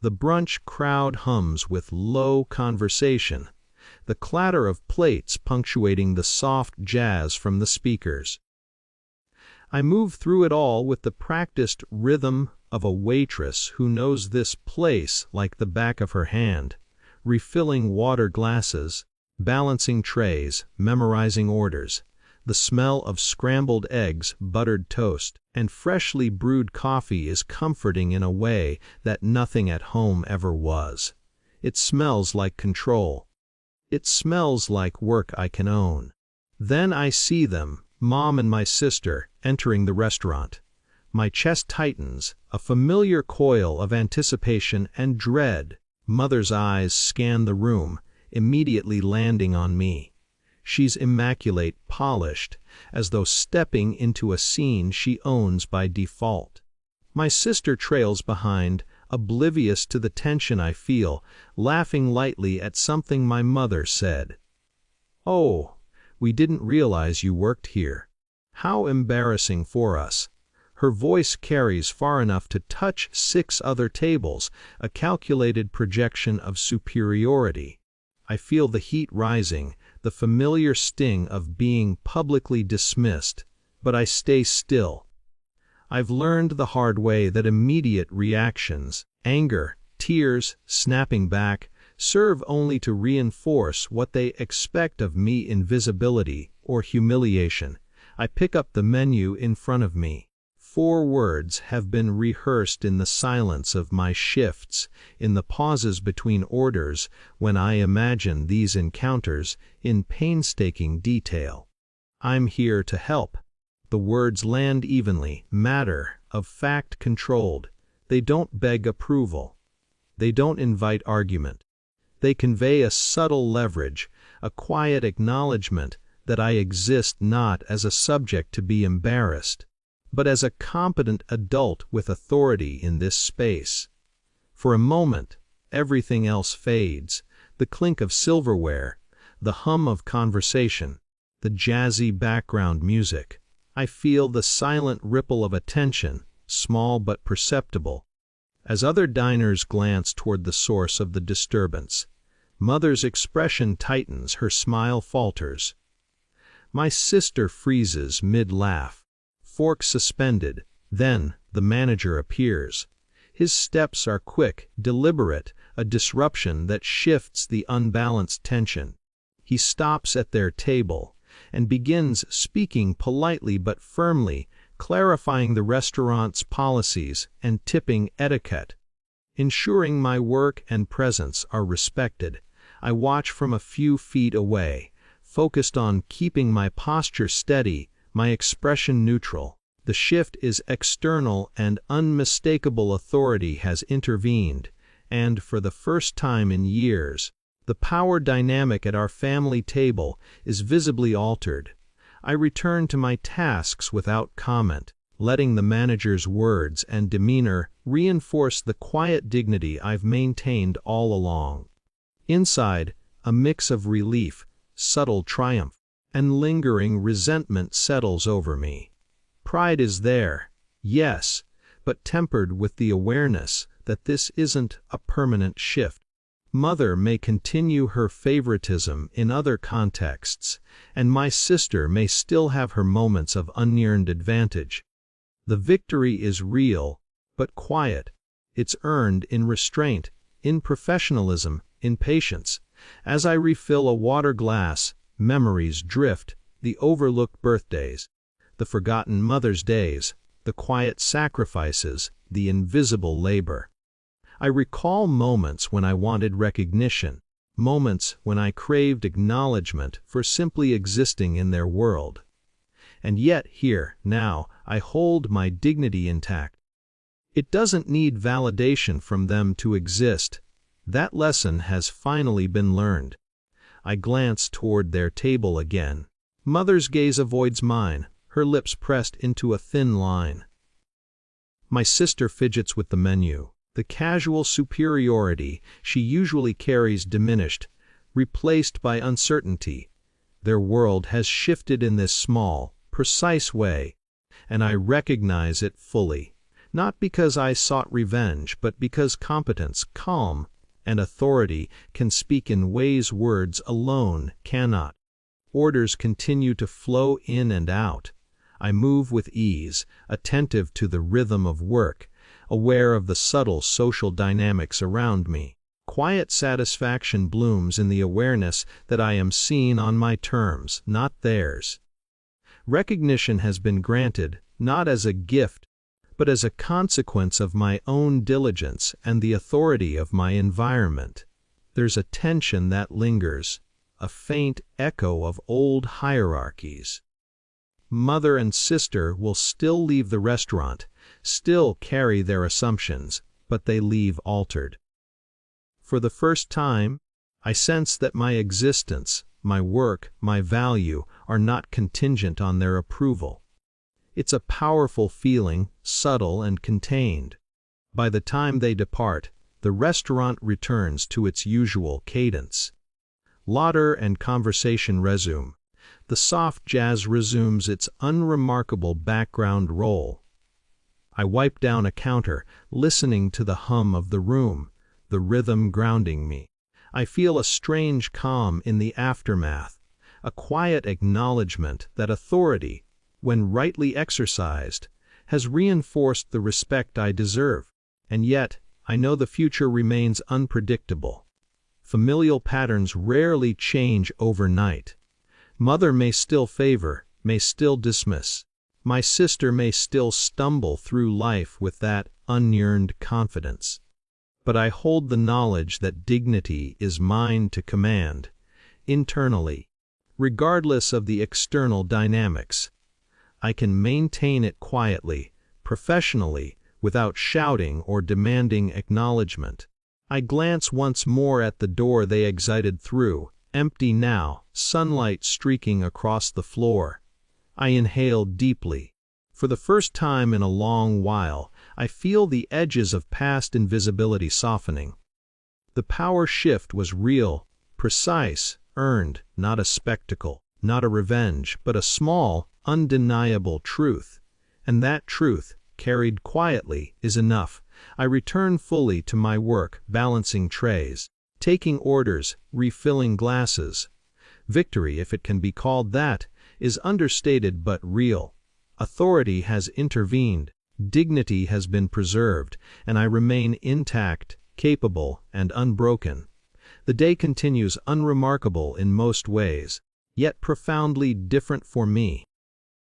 The brunch crowd hums with low conversation, the clatter of plates punctuating the soft jazz from the speakers. I move through it all with the practiced rhythm of a waitress who knows this place like the back of her hand, refilling water glasses, balancing trays, memorizing orders. The smell of scrambled eggs, buttered toast, and freshly brewed coffee is comforting in a way that nothing at home ever was. It smells like control. It smells like work I can own. Then I see them, Mom and my sister, entering the restaurant. My chest tightens, a familiar coil of anticipation and dread. Mother's eyes scan the room, immediately landing on me. She's immaculate, polished, as though stepping into a scene she owns by default. My sister trails behind, oblivious to the tension I feel, laughing lightly at something my mother said. "Oh, we didn't realize you worked here. How embarrassing for us." Her voice carries far enough to touch 6 other tables, a calculated projection of superiority. I feel the heat rising, the familiar sting of being publicly dismissed, but I stay still. I've learned the hard way that immediate reactions, anger, tears, snapping back, serve only to reinforce what they expect of me: invisibility or humiliation. I pick up the menu in front of me. 4 words have been rehearsed in the silence of my shifts, in the pauses between orders, when I imagine these encounters in painstaking detail. I'm here to help. The words land evenly, matter of fact controlled. They don't beg approval. They don't invite argument. They convey a subtle leverage, a quiet acknowledgement that I exist not as a subject to be embarrassed, but as a competent adult with authority in this space. For a moment, everything else fades: the clink of silverware, the hum of conversation, the jazzy background music. I feel the silent ripple of attention, small but perceptible, as other diners glance toward the source of the disturbance. Mother's expression tightens, her smile falters. My sister freezes mid-laugh, fork suspended. Then the manager appears. His steps are quick, deliberate, a disruption that shifts the unbalanced tension. He stops at their table and begins speaking politely but firmly, clarifying the restaurant's policies and tipping etiquette, ensuring my work and presence are respected. I watch from a few feet away, focused on keeping my posture steady, my expression neutral. The shift is external, and unmistakable authority has intervened, and for the first time in years, the power dynamic at our family table is visibly altered. I return to my tasks without comment, letting the manager's words and demeanor reinforce the quiet dignity I've maintained all along. Inside, a mix of relief, subtle triumph, and lingering resentment settles over me. Pride is there, yes, but tempered with the awareness that this isn't a permanent shift. Mother may continue her favoritism in other contexts, and my sister may still have her moments of unearned advantage. The victory is real, but quiet. It's earned in restraint, in professionalism, in patience. As I refill a water glass, memories drift: the overlooked birthdays, the forgotten Mother's Days, the quiet sacrifices, the invisible labor. I recall moments when I wanted recognition, moments when I craved acknowledgement for simply existing in their world. And yet here, now, I hold my dignity intact. It doesn't need validation from them to exist. That lesson has finally been learned. I glance toward their table again. Mother's gaze avoids mine, her lips pressed into a thin line. My sister fidgets with the menu. The casual superiority she usually carries diminished, replaced by uncertainty. Their world has shifted in this small, precise way, and I recognize it fully. not because I sought revenge, but because competence, calm, and authority can speak in ways words alone cannot. Orders continue to flow in and out. I move with ease, attentive to the rhythm of work, aware of the subtle social dynamics around me. Quiet satisfaction blooms in the awareness that I am seen on my terms, not theirs. Recognition has been granted, not as a gift, but as a consequence of my own diligence and the authority of my environment. There's a tension that lingers, a faint echo of old hierarchies. Mother and sister will still leave the restaurant, still carry their assumptions, but they leave altered. For the first time, I sense that my existence, my work, my value are not contingent on their approval. It's a powerful feeling, subtle and contained. By the time they depart, the restaurant returns to its usual cadence. Laughter and conversation resume. The soft jazz resumes its unremarkable background role. I wipe down a counter, listening to the hum of the room, the rhythm grounding me. I feel a strange calm in the aftermath, a quiet acknowledgement that authority, when rightly exercised, has reinforced the respect I deserve. And yet, I know the future remains unpredictable. Familial patterns rarely change overnight. Mother may still favor, may still dismiss. My sister may still stumble through life with that unearned confidence. But I hold the knowledge that dignity is mine to command, internally, regardless of the external dynamics. I can maintain it quietly, professionally, without shouting or demanding acknowledgement. I glance once more at the door they exited through, empty now, sunlight streaking across the floor. I inhale deeply. For the first time in a long while, I feel the edges of past invisibility softening. The power shift was real, precise, earned, not a spectacle, not a revenge, but a small, undeniable truth. And that truth, carried quietly, is enough. I return fully to my work, balancing trays, taking orders, refilling glasses. Victory, if it can be called that, is understated but real. Authority has intervened, dignity has been preserved, and I remain intact, capable, and unbroken. The day continues unremarkable in most ways, yet profoundly different for me.